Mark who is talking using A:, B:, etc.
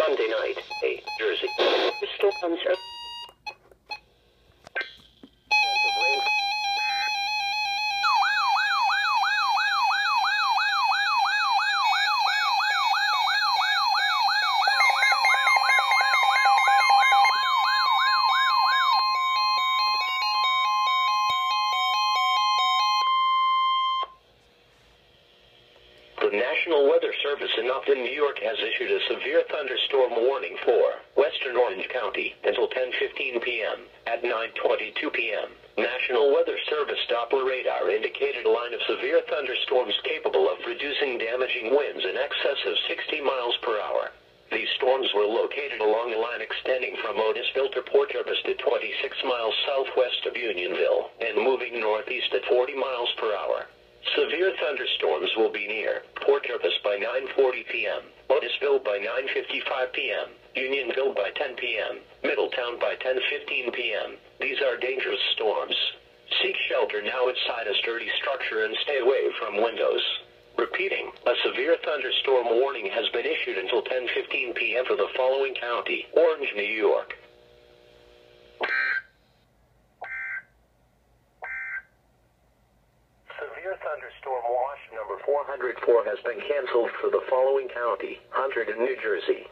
A: Sunday night, Jersey. The storms are... The National Weather Service in Upton, New York has issued a severe thunderstorm warning for western Orange County until 10:15 p.m. At 9:22 p.m., National Weather Service Doppler radar indicated a line of severe thunderstorms capable of producing damaging winds in excess of 60 miles per hour. These storms were located along a line extending from Otisville to Port Jervis to 26 miles southwest of Unionville and moving northeast at 40 miles per hour. Severe thunderstorms will be near Port Jervis by 9:40 p.m., Otisville by 9:55 p.m., Unionville by 10 p.m., Middletown by 10:15 p.m. These are dangerous storms. Seek shelter now inside a sturdy structure and stay away from windows. Repeating, a severe thunderstorm warning has been issued until 10:15 p.m. for the following county: Orange, New York. Severe thunderstorm watch number 404 has been canceled for the following county: Hunterdon, New Jersey.